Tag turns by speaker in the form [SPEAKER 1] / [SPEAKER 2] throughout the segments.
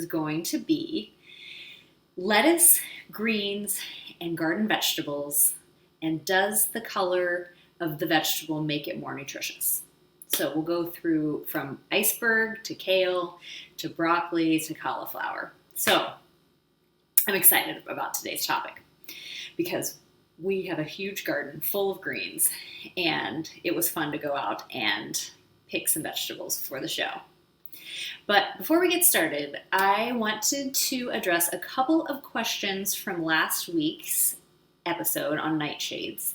[SPEAKER 1] going to be lettuce, greens, and garden vegetables, and does the color of the vegetable make it more nutritious? So we'll go through from iceberg to kale to broccoli to cauliflower. So I'm excited about today's topic because we have a huge garden full of greens, and it was fun to go out and pick some vegetables for the show. But before we get started, I wanted to address a couple of questions from last week's episode on nightshades.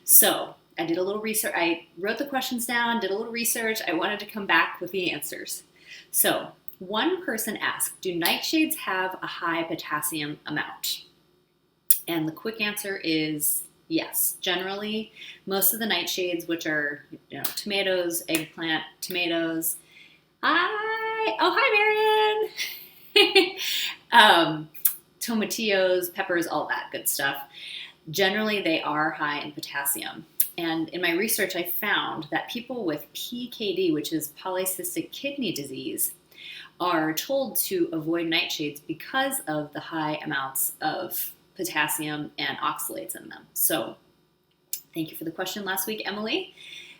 [SPEAKER 1] So I did a little research. I wrote the questions down, did a little research. I wanted to come back with the answers. So one person asked, do nightshades have a high potassium amount? And the quick answer is yes. Generally, most of the nightshades, which are tomatoes, eggplant, tomatoes. Hi Marion. Tomatillos, peppers, all that good stuff. Generally, they are high in potassium. And in my research, I found that people with PKD, which is polycystic kidney disease, are told to avoid nightshades because of the high amounts of potassium and oxalates in them. So thank you for the question last week, Emily.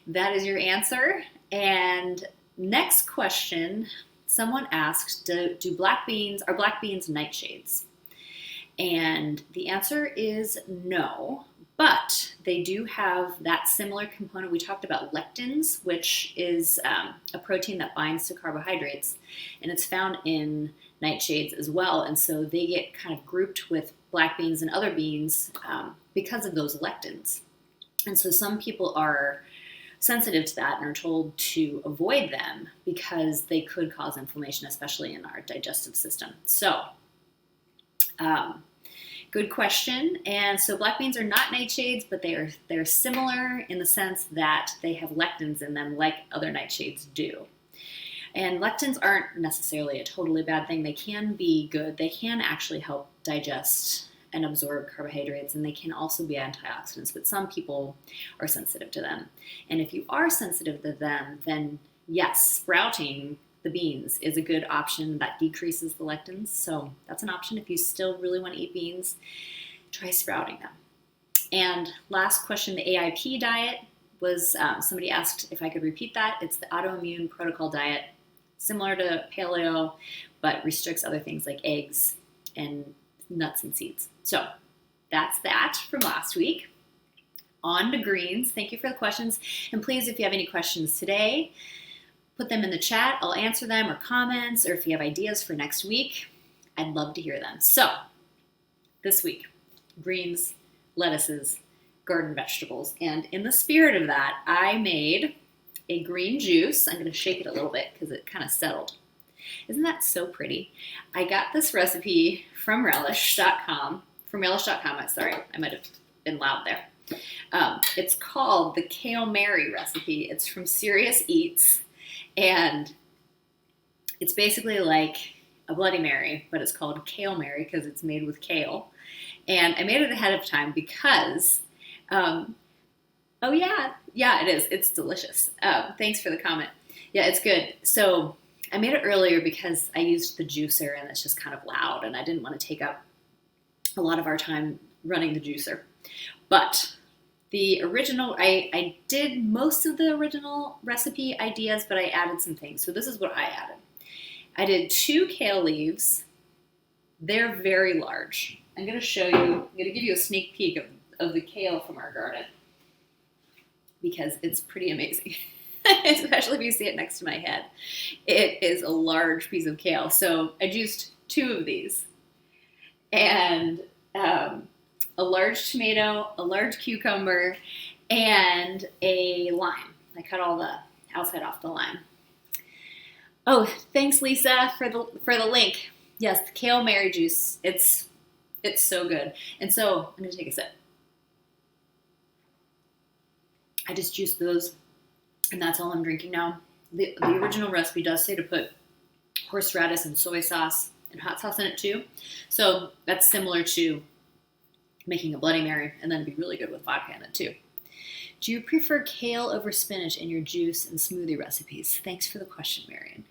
[SPEAKER 1] That is your answer. And next question, someone asked, are black beans nightshades? And the answer is no, but they do have that similar component. We talked about lectins, which is a protein that binds to carbohydrates, and it's found in nightshades as well. And so they get kind of grouped with black beans and other beans because of those lectins. And so some people are sensitive to that and are told to avoid them because they could cause inflammation, especially in our digestive system. So good question. And so black beans are not nightshades, but they're similar in the sense that they have lectins in them like other nightshades do. And lectins aren't necessarily a totally bad thing. They can be good. They can actually help digest and absorb carbohydrates, and they can also be antioxidants, but some people are sensitive to them. And if you are sensitive to them, then yes, sprouting the beans is a good option that decreases the lectins. So that's an option. If you still really want to eat beans, try sprouting them. And last question, the AIP diet was, somebody asked if I could repeat that. It's the autoimmune protocol diet, similar to paleo, but restricts other things like eggs and nuts and seeds. So that's that from last week. On to greens. Thank you for the questions. And please, if you have any questions today, put them in the chat. I'll answer them, or comments, or if you have ideas for next week, I'd love to hear them. So this week, greens, lettuces, garden vegetables. And in the spirit of that, I made a green juice. I'm going to shake it a little bit because it kind of settled. Isn't that so pretty? I got this recipe from relish.com. Sorry, I might have been loud there. It's called the Kale Mary recipe. It's from Serious Eats. And it's basically like a Bloody Mary, but it's called Kale Mary because it's made with kale. And I made it ahead of time because, it is. It's delicious. Thanks for the comment. Yeah, it's good. So I made it earlier because I used the juicer and it's just kind of loud and I didn't want to take up a lot of our time running the juicer. But the original, I did most of the original recipe ideas, but I added some things. So this is what I added. I did 2 kale leaves. They're very large. I'm going to show you, I'm going to give you a sneak peek of the kale from our garden because it's pretty amazing. Especially if you see it next to my head. It is a large piece of kale. So I juiced 2 of these. And a large tomato, a large cucumber, and a lime. I cut all the outside off the lime. Oh, thanks, Lisa, for the link. Yes, the Kale Mary juice. It's so good. And so I'm going to take a sip. I just juiced those, and that's all I'm drinking now. The original recipe does say to put horseradish and soy sauce and hot sauce in it too. So that's similar to making a Bloody Mary, and then it'd be really good with vodka in it too. Do you prefer kale over spinach in your juice and smoothie recipes? Thanks for the question, Marion.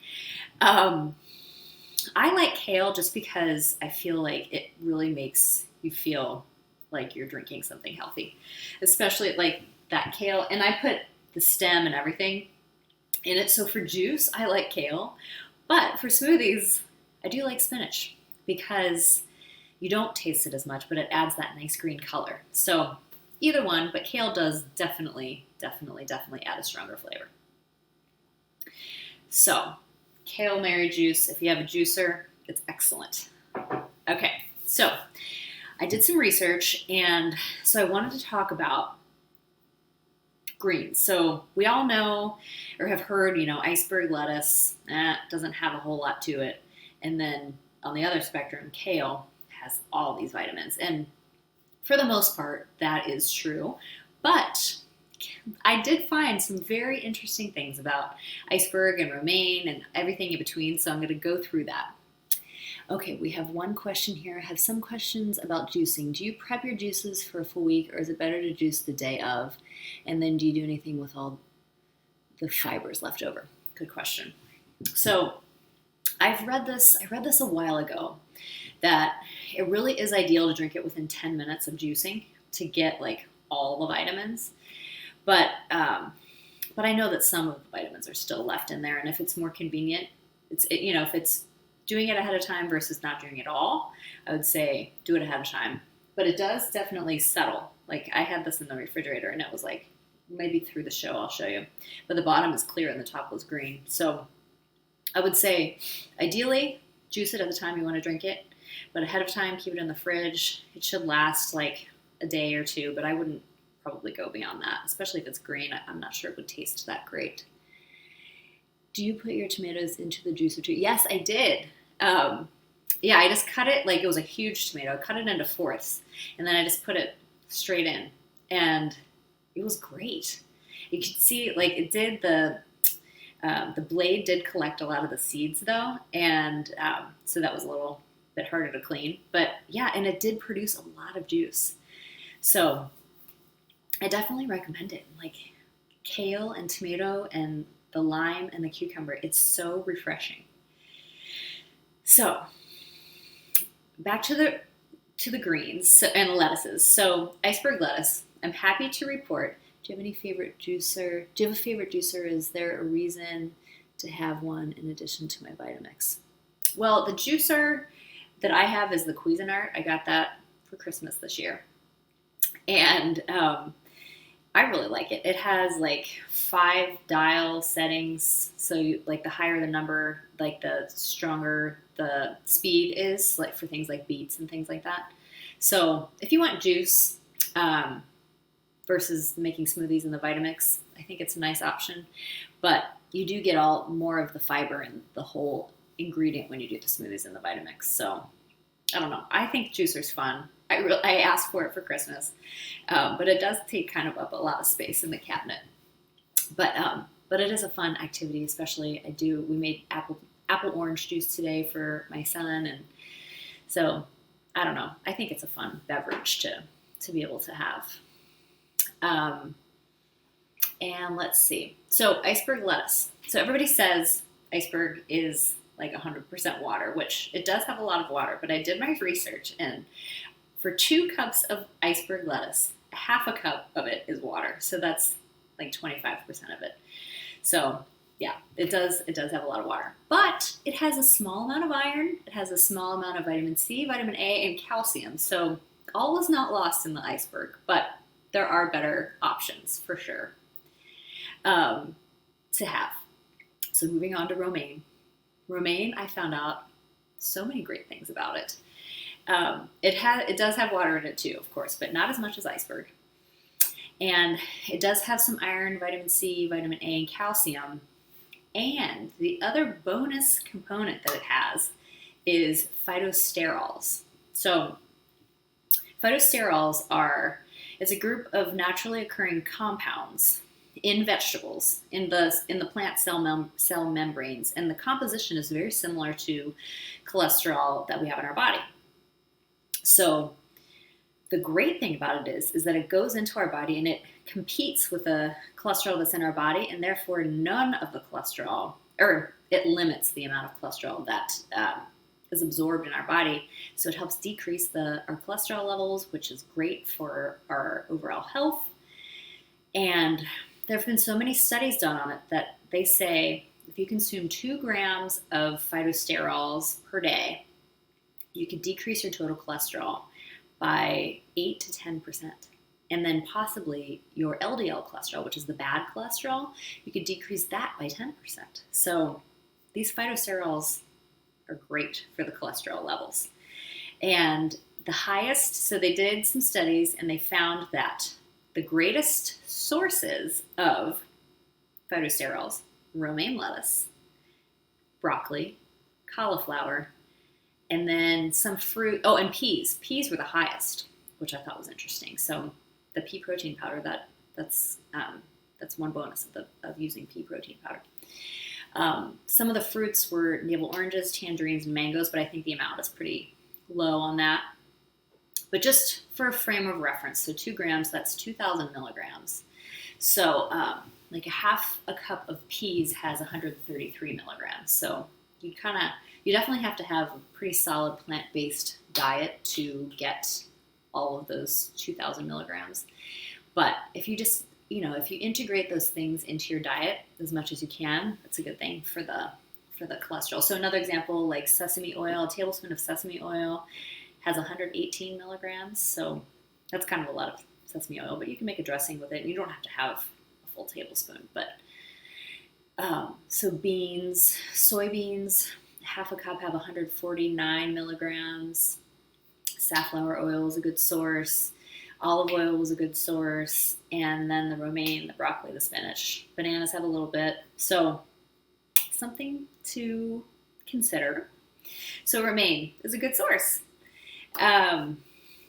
[SPEAKER 1] I like kale just because I feel like it really makes you feel like you're drinking something healthy, especially like that kale. And I put the stem and everything in it. So for juice, I like kale. But for smoothies, I do like spinach because you don't taste it as much, but it adds that nice green color. So either one, but kale does definitely add a stronger flavor. So kale berry juice, if you have a juicer, it's excellent. Okay, so I did some research, and so I wanted to talk about greens. So we all know or have heard, iceberg lettuce, doesn't have a whole lot to it. And then on the other spectrum, kale has all these vitamins. And for the most part, that is true. But I did find some very interesting things about iceberg and romaine and everything in between, so I'm going to go through that. Okay, we have one question here. I have some questions about juicing. Do you prep your juices for a full week, or is it better to juice the day of? And then do you do anything with all the fibers left over? Good question. So I read this a while ago, that it really is ideal to drink it within 10 minutes of juicing to get like all the vitamins. But I know that some of the vitamins are still left in there, and if it's more convenient, if it's doing it ahead of time versus not doing it at all, I would say do it ahead of time. But it does definitely settle. Like I had this in the refrigerator, and it was like, maybe through the show I'll show you, but the bottom is clear and the top was green. So I would say ideally juice it at the time you want to drink it, but ahead of time keep it in the fridge. It should last like a day or two, but I wouldn't probably go beyond that, especially if it's green. I'm not sure it would taste that great. Do you put your tomatoes into the juicer too? Yes, I did. I just cut it like it was a huge tomato. I cut it into fourths, and then I just put it straight in, and it was great. You could see like it did the blade did collect a lot of the seeds though, and so that was a little bit harder to clean. But yeah, and it did produce a lot of juice. So I definitely recommend it. Like kale and tomato and the lime and the cucumber, it's so refreshing. So back to the greens and the lettuces. So iceberg lettuce, I'm happy to report. Do you have any favorite juicer? Do you have a favorite juicer? Is there a reason to have one in addition to my Vitamix? Well, the juicer that I have is the Cuisinart. I got that for Christmas this year. And I really like it. It has like 5 dial settings. So like the higher the number, like the stronger the speed is, like for things like beets and things like that. So if you want juice versus making smoothies in the Vitamix, I think it's a nice option. But you do get more of the fiber and the whole ingredient when you do the smoothies in the Vitamix. So I don't know. I think juicer's fun. I asked for it for Christmas, but it does take kind of up a lot of space in the cabinet. But it is a fun activity, especially we made apple orange juice today for my son, and so I don't know. I think it's a fun beverage to be able to have. And let's see. So iceberg lettuce. So everybody says iceberg is like 100% water, which it does have a lot of water, but I did my research, and for 2 cups of iceberg lettuce, half a cup of it is water. So that's like 25% of it. So yeah, it does have a lot of water, but it has a small amount of iron. It has a small amount of vitamin C, vitamin A, and calcium. So all is not lost in the iceberg, but there are better options for sure to have. So moving on to romaine. Romaine, I found out so many great things about it. It does have water in it too, of course, but not as much as iceberg. And it does have some iron, vitamin C, vitamin A, and calcium. And the other bonus component that it has is phytosterols. So phytosterols it's a group of naturally occurring compounds in vegetables, in the plant cell membranes, and the composition is very similar to cholesterol that we have in our body. So the great thing about it is that it goes into our body and it competes with the cholesterol that's in our body, and therefore none of the cholesterol, or it limits the amount of cholesterol that is absorbed in our body. So it helps decrease our cholesterol levels, which is great for our overall health. And there have been so many studies done on it that they say if you consume 2 grams of phytosterols per day, you could decrease your total cholesterol by 8 to 10%. And then possibly your LDL cholesterol, which is the bad cholesterol, you could decrease that by 10%. So these phytosterols are great for the cholesterol levels. And the highest, so they did some studies and they found that the greatest sources of phytosterols, romaine lettuce, broccoli, cauliflower, and then some fruit, and peas. Peas were the highest, which I thought was interesting. So the pea protein powder, that's one bonus of using pea protein powder. Some of the fruits were navel oranges, tangerines, and mangoes, but I think the amount is pretty low on that. But just for a frame of reference, so 2 grams, that's 2,000 milligrams. So like a half a cup of peas has 133 milligrams. So you definitely have to have a pretty solid plant-based diet to get all of those 2,000 milligrams. But if you just, if you integrate those things into your diet as much as you can, that's a good thing for the cholesterol. So another example, like sesame oil, a tablespoon of sesame oil has 118 milligrams. So that's kind of a lot of sesame oil, but you can make a dressing with it. And you don't have to have a full tablespoon. But so beans, soybeans, half a cup have 149 milligrams. Safflower oil is a good source. Olive oil was a good source. And then the romaine, the broccoli, the spinach. Bananas have a little bit. So something to consider. So romaine is a good source.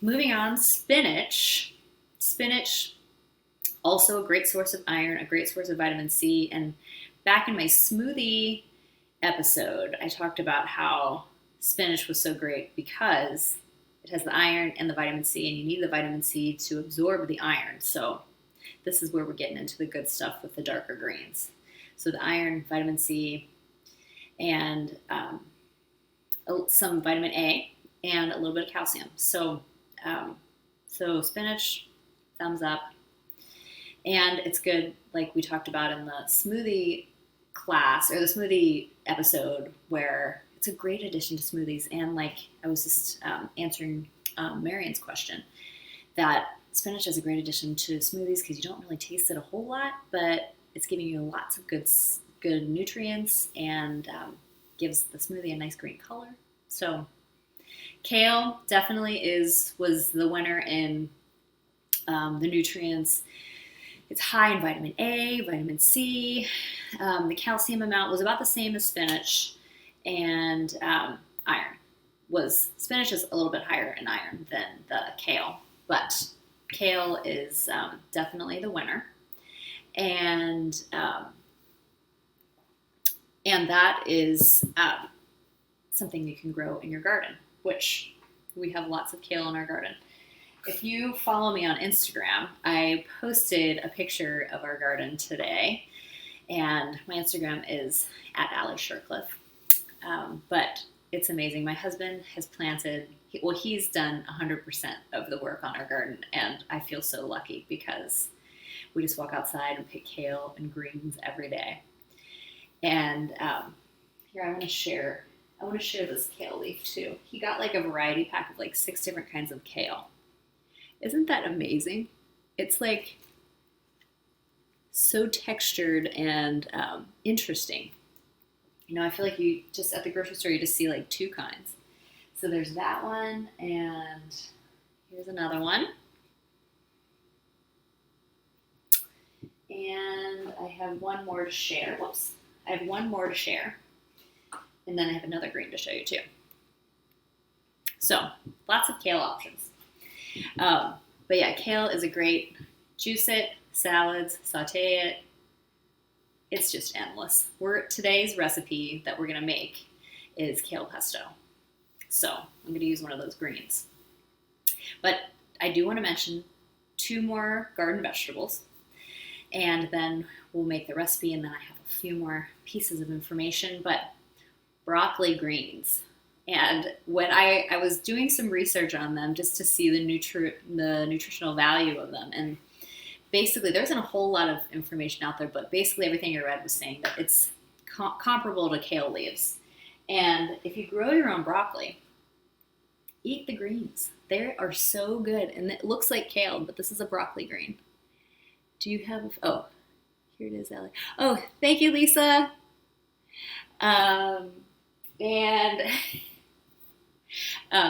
[SPEAKER 1] Moving on, spinach. Spinach, also a great source of iron, a great source of vitamin C. And back in my smoothie episode, I talked about how spinach was so great because it has the iron and the vitamin C, and you need the vitamin C to absorb the iron. So this is where we're getting into the good stuff with the darker greens. So the iron, vitamin C, and some vitamin A, and a little bit of calcium. So spinach, thumbs up. And it's good, like we talked about in the smoothie class, or the smoothie episode, where it's a great addition to smoothies. And like I was just answering Marion's question, that spinach is a great addition to smoothies because you don't really taste it a whole lot, but it's giving you lots of good nutrients and gives the smoothie a nice green color. So kale definitely was the winner in the nutrients. It's high in vitamin A, vitamin C. The calcium amount was about the same as spinach, and iron. Spinach is a little bit higher in iron than the kale, but kale is definitely the winner. And that is something you can grow in your garden, which we have lots of kale in our garden. If you follow me on Instagram, I posted a picture of our garden today, and my Instagram is @Alli. But it's amazing. My husband has planted, he's done 100% of the work on our garden, and I feel so lucky because we just walk outside and pick kale and greens every day. And here I want to share this kale leaf too. He got like a variety pack of like 6 different kinds of kale. Isn't that amazing? It's like so textured and interesting. I feel like you just at the grocery store, you just see like 2 kinds. So there's that one, and here's another one. And I have one more to share. I have one more to share. And then I have another green to show you too. So lots of kale options. But yeah, kale is a great, juice it, salads, saute it. It's just endless. Today's recipe that we're going to make is kale pesto. So I'm going to use one of those greens. But I do want to mention 2 more garden vegetables, and then we'll make the recipe, and then I have a few more pieces of information. But broccoli greens And when I was doing some research on them just to see the nutritional value of them, and basically there isn't a whole lot of information out there, but basically everything I read was saying that it's comparable to kale leaves. And if you grow your own broccoli, eat the greens. They are so good. And it looks like kale, but this is a broccoli green. Do you have, oh, here it is, Alli. Oh, thank you, Lisa. And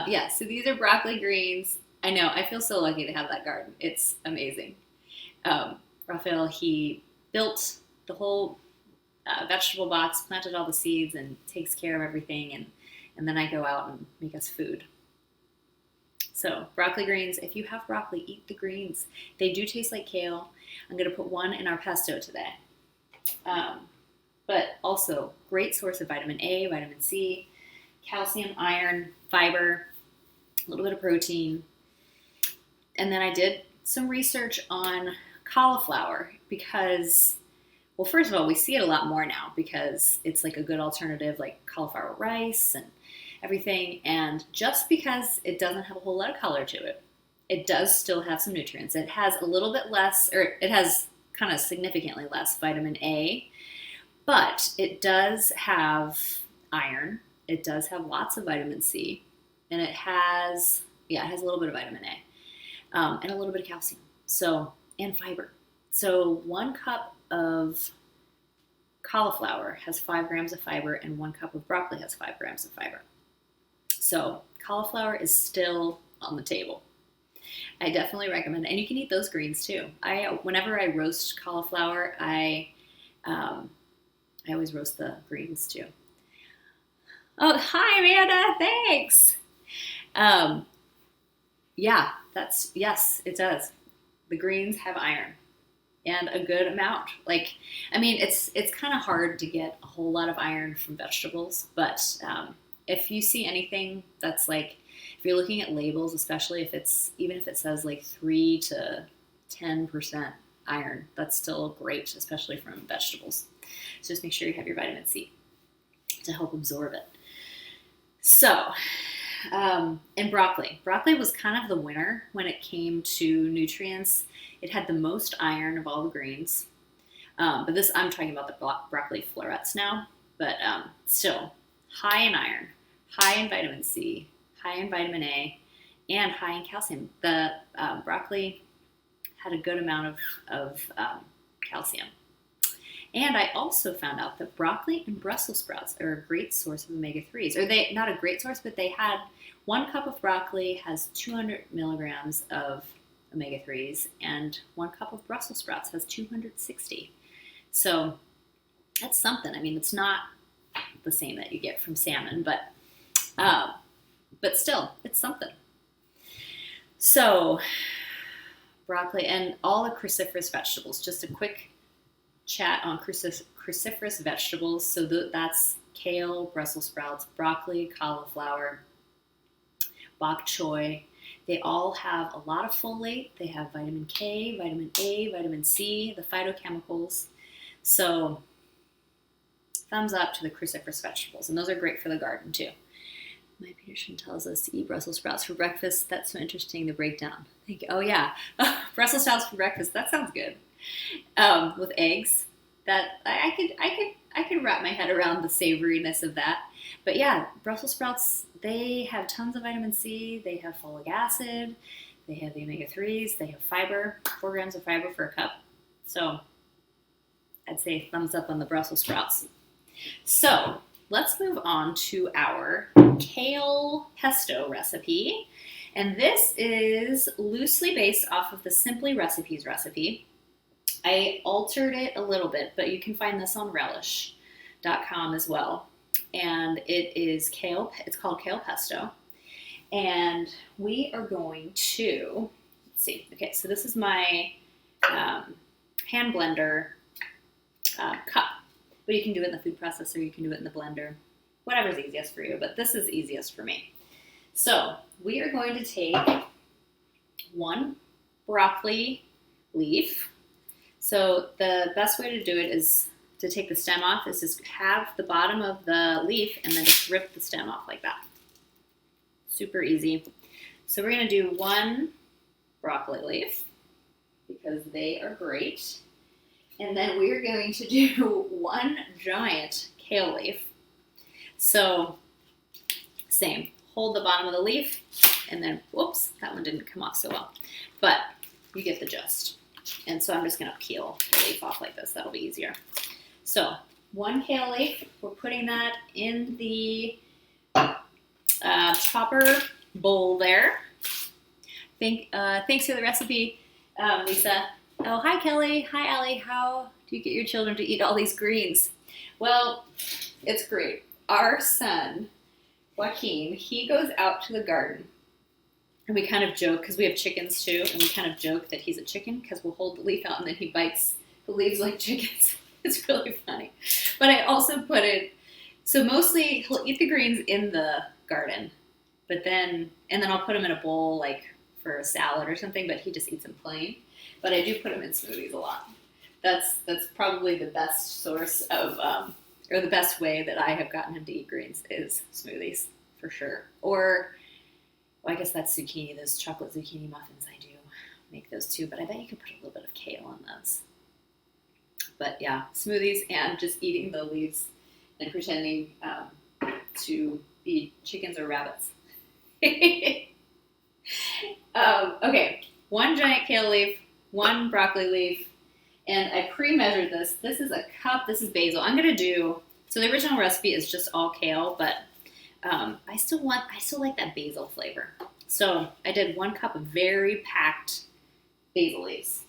[SPEAKER 1] yeah, so these are broccoli greens. I know, I feel so lucky to have that garden. It's amazing. Raphael, he built the whole vegetable box, planted all the seeds, and takes care of everything. And then I go out and make us food. So broccoli greens, if you have broccoli, eat the greens. They do taste like kale. I'm going to put one in our pesto today. But also great source of vitamin A, vitamin C, calcium, iron, fiber, a little bit of protein. And then I did some research on cauliflower because, well, first of all, we see it a lot more now because it's like a good alternative, like cauliflower rice and everything. And just because it doesn't have a whole lot of color to it, it does still have some nutrients. It has a little bit less, or it has kind of significantly less vitamin A, but it does have iron. It does have lots of vitamin C, and it has a little bit of vitamin A, and a little bit of calcium. So, and fiber. So 1 cup of cauliflower has 5 grams of fiber, and 1 cup of broccoli has 5 grams of fiber. So cauliflower is still on the table. I definitely recommend it. And you can eat those greens too. Whenever I roast cauliflower, I always roast the greens too. Oh, hi Amanda, thanks. Yes, it does. The greens have iron and a good amount. It's kind of hard to get a whole lot of iron from vegetables, but if you see anything that's like, if you're looking at labels, especially even if it says like 3 to 10% iron, that's still great, especially from vegetables. So just make sure you have your vitamin C to help absorb it. So, and broccoli. Broccoli was kind of the winner when it came to nutrients. It had the most iron of all the greens. But this, I'm talking about the broccoli florets now, but still high in iron, high in vitamin C, high in vitamin A, and high in calcium. The broccoli had a good amount of calcium. And I also found out that broccoli and Brussels sprouts are a great source of omega-3s. Or they, not a great source, but they had 1 cup of broccoli has 200 milligrams of omega-3s, and 1 cup of Brussels sprouts has 260. So that's something. I mean, it's not the same that you get from salmon, but still, it's something. So broccoli and all the cruciferous vegetables. Just a quick chat on cruciferous vegetables. So that's kale, Brussels sprouts, broccoli, cauliflower, bok choy. They all have a lot of folate. They have vitamin K, vitamin A, vitamin C, the phytochemicals. So thumbs up to the cruciferous vegetables. And those are great for the garden too. My pediatrician tells us to eat Brussels sprouts for breakfast. That's so interesting, the breakdown. Oh yeah, Brussels sprouts for breakfast. That sounds good. With eggs, that I could wrap my head around the savoriness of that. But yeah, Brussels sprouts, they have tons of vitamin C. They have folic acid. They have the omega-3s. They have fiber, 4 grams of fiber for a cup. So I'd say thumbs up on the Brussels sprouts. So let's move on to our kale pesto recipe. And this is loosely based off of the Simply Recipes recipe. I altered it a little bit, but you can find this on relish.com as well. And it is kale, it's called kale pesto. And we are going to, let's see, okay, so this is my hand blender cup. But you can do it in the food processor, you can do it in the blender, whatever's easiest for you, but this is easiest for me. So we are going to take 1 broccoli leaf. So the best way to do it is to take the stem off, is just have the bottom of the leaf and then just rip the stem off like that. Super easy. So we're going to do 1 broccoli leaf because they are great. And then we're going to do 1 giant kale leaf. So same, hold the bottom of the leaf and then, whoops, that one didn't come off so well. But you get the gist. And so I'm just going to peel the leaf off like this. That'll be easier. So 1 kale leaf, we're putting that in the chopper bowl there. Thanks for the recipe, Lisa. Oh, hi Kelly. Hi Alli. How do you get your children to eat all these greens? Well, it's great. Our son, Joaquin, he goes out to the garden. And we kind of joke, because we have chickens too, and we kind of joke that he's a chicken because we'll hold the leaf out and then he bites the leaves like chickens. It's really funny. But I also put it, so mostly he'll eat the greens in the garden, and then I'll put them in a bowl like for a salad or something, but he just eats them plain. But I do put them in smoothies a lot. That's probably the best source of, or the best way that I have gotten him to eat greens is smoothies, for sure. Or, well, I guess that's zucchini, those chocolate zucchini muffins. I do make those too, but I bet you could put a little bit of kale in those. But yeah, smoothies and just eating the leaves and pretending to be chickens or rabbits. Okay, 1 giant kale leaf, 1 broccoli leaf, and I pre-measured this. This is a cup, this is basil. I'm gonna do, so the original recipe is just all kale, but I still like that basil flavor. So I did 1 cup of very packed basil leaves.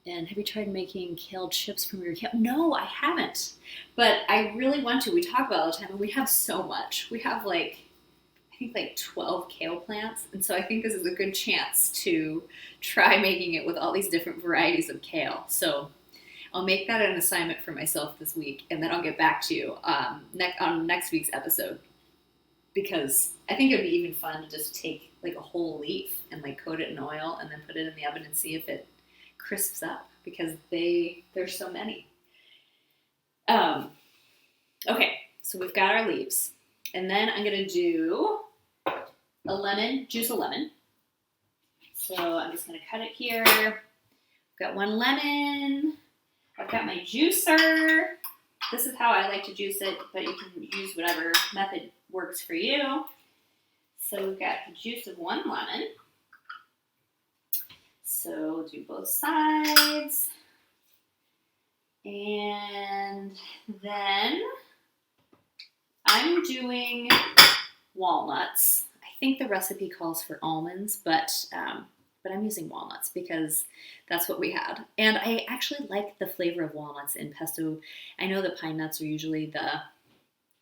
[SPEAKER 1] And have you tried making kale chips from your kale? No, I haven't. But I really want to. We talk about it all the time, and we have so much. We have I think 12 kale plants. And so I think this is a good chance to try making it with all these different varieties of kale. So I'll make that an assignment for myself this week, and then I'll get back to you on next week's episode. Because I think it would be even fun to just take like a whole leaf and like coat it in oil and then put it in the oven and see if it crisps up, because there's so many. Okay, so we've got our leaves. And then I'm going to do juice a lemon. So I'm just going to cut it here. I've got 1 lemon. I've got my juicer. This is how I like to juice it, but you can use whatever method works for you. So we've got the juice of 1 lemon. So do both sides. And then I'm doing walnuts. I think the recipe calls for almonds, but I'm using walnuts because that's what we had. And I actually like the flavor of walnuts in pesto. I know the pine nuts are usually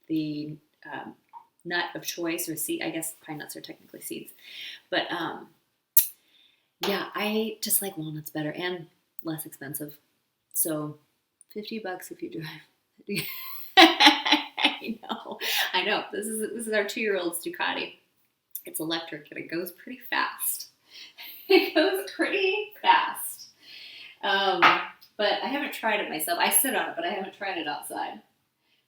[SPEAKER 1] the nut of choice, or seed. I guess pine nuts are technically seeds. But yeah, I just like walnuts better and less expensive. So $50 if you drive. I know. This is our 2-year-old's Ducati. It's electric and it goes pretty fast. It goes pretty fast. But I haven't tried it myself. I sit on it, but I haven't tried it outside.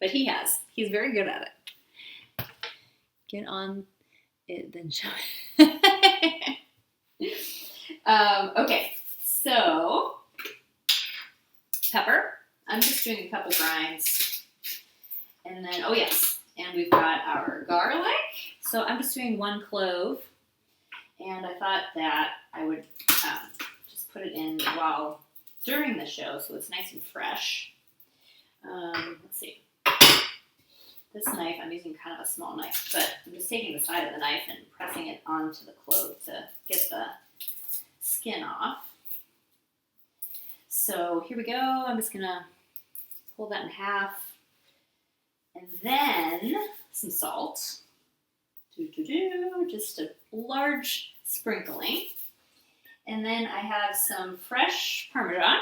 [SPEAKER 1] But he has. He's very good at it. Get on it, then show it. Okay, so pepper. I'm just doing a couple grinds. And then, oh yes, and we've got our garlic. So I'm just doing 1 clove. And I thought that I would just put it in during the show, so it's nice and fresh. Let's see. This knife, I'm using kind of a small knife, but I'm just taking the side of the knife and pressing it onto the clove to get the skin off. So here we go. I'm just going to pull that in half. And then some salt. Just a large sprinkling. And then I have some fresh Parmesan.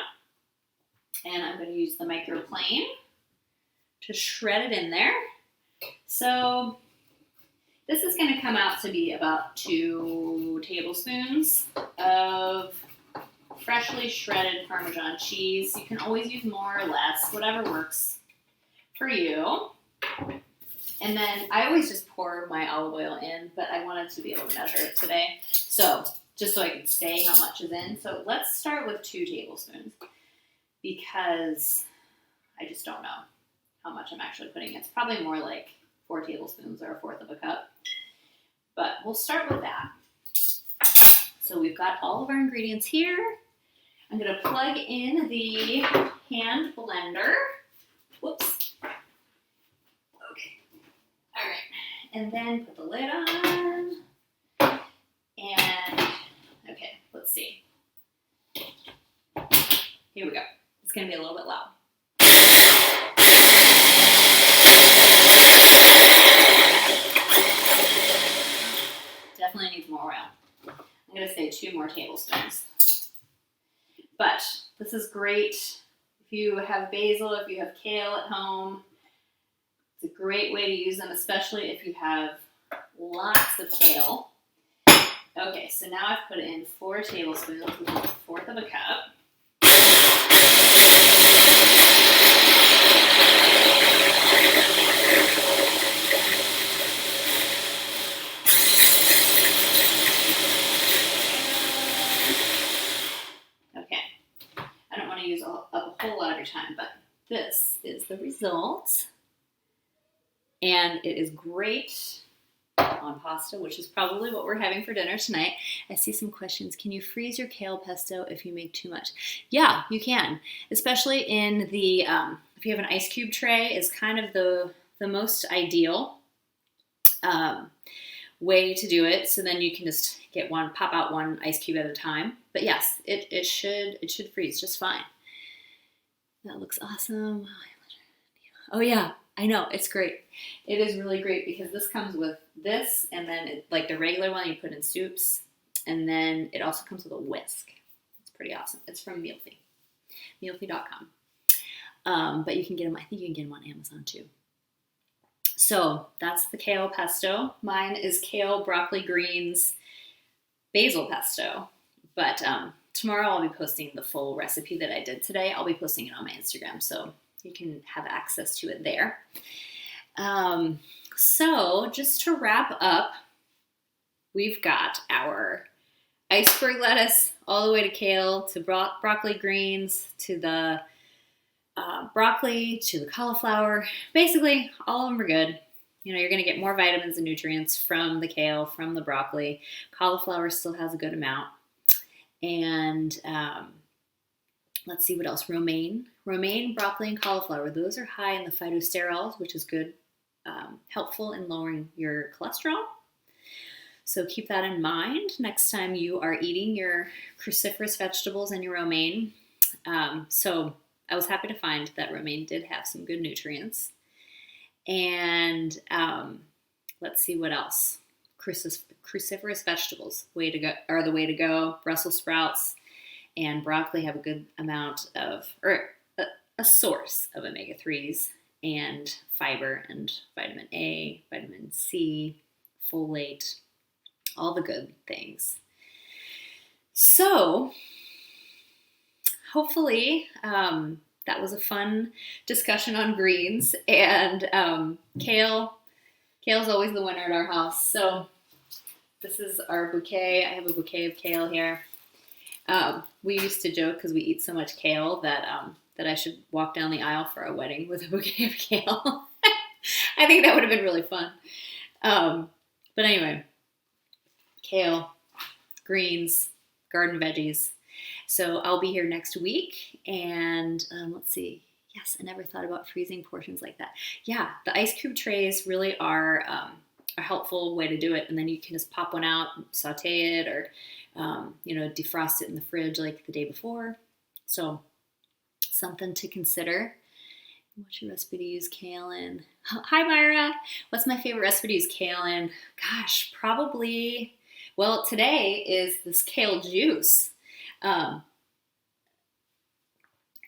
[SPEAKER 1] And I'm going to use the microplane to shred it in there. So this is going to come out to be about 2 tablespoons of freshly shredded Parmesan cheese. You can always use more or less, whatever works for you. And then I always just pour my olive oil in, but I wanted to be able to measure it today. So just so I can say how much is in. So let's start with 2 tablespoons because I just don't know how much I'm actually putting in. It's probably more like 4 tablespoons or 1/4 of a cup. But we'll start with that. So we've got all of our ingredients here. I'm going to plug in the hand blender. Whoops. Okay. All right. And then put the lid on. And, okay, let's see. Here we go. It's going to be a little bit loud. Definitely needs more oil. I'm going to say 2 more tablespoons. But this is great if you have basil, if you have kale at home. It's a great way to use them, especially if you have lots of kale. Okay, so now I've put in 4 tablespoons, which is 1/4 of a cup. Use up a whole lot of your time, but this is the result, and it is great on pasta, which is probably what we're having for dinner tonight. I see some questions. Can you freeze your kale pesto if you make too much? Yeah, you can, especially in the if you have an ice cube tray is kind of the most ideal way to do it. So then you can just pop out 1 ice cube at a time. But yes, it should freeze just fine. That looks awesome. Oh yeah, I know, it's great. It is really great because this comes with this, and then like the regular one you put in soups, and then it also comes with a whisk. It's pretty awesome. It's from Mealfy, mealfy.com. But you can get them, I think you can get them on Amazon too. So that's the kale pesto. Mine is kale, broccoli, greens, basil pesto. But tomorrow I'll be posting the full recipe that I did today. I'll be posting it on my Instagram, so you can have access to it there. So just to wrap up, we've got our iceberg lettuce all the way to kale, to broccoli greens, to the broccoli, to the cauliflower. Basically, all of them are good. You know, you're going to get more vitamins and nutrients from the kale, from the broccoli. Cauliflower still has a good amount. And let's see what else. Romaine, broccoli, and cauliflower. Those are high in the phytosterols, which is good, helpful in lowering your cholesterol. So keep that in mind next time you are eating your cruciferous vegetables and your romaine. So I was happy to find that romaine did have some good nutrients. And let's see what else. Cruciferous vegetables are the way to go. Brussels sprouts and broccoli have a good amount of, or a source of omega-3s and fiber and vitamin A, vitamin C, folate, all the good things. So hopefully that was a fun discussion on greens, and Kale's always the winner at our house. So this is our bouquet. I have a bouquet of kale here. We used to joke because we eat so much kale that I should walk down the aisle for a wedding with a bouquet of kale. I think that would have been really fun. But anyway, kale, greens, garden veggies. So I'll be here next week, and let's see. Yes, I never thought about freezing portions like that. Yeah, the ice cube trays really are a helpful way to do it, and then you can just pop one out, saute it, or defrost it in the fridge like the day before. So something to consider. What's your recipe to use kale in? Hi, Myra. What's my favorite recipe to use kale in? Gosh, probably. Well, today is this kale juice.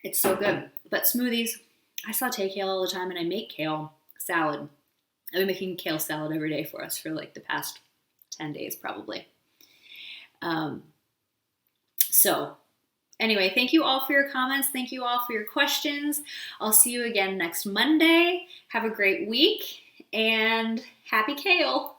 [SPEAKER 1] It's so good. But smoothies, I saute kale all the time, and I make kale salad. I've been making kale salad every day for us for like the past 10 days probably. So anyway, thank you all for your comments. Thank you all for your questions. I'll see you again next Monday. Have a great week, and happy kale.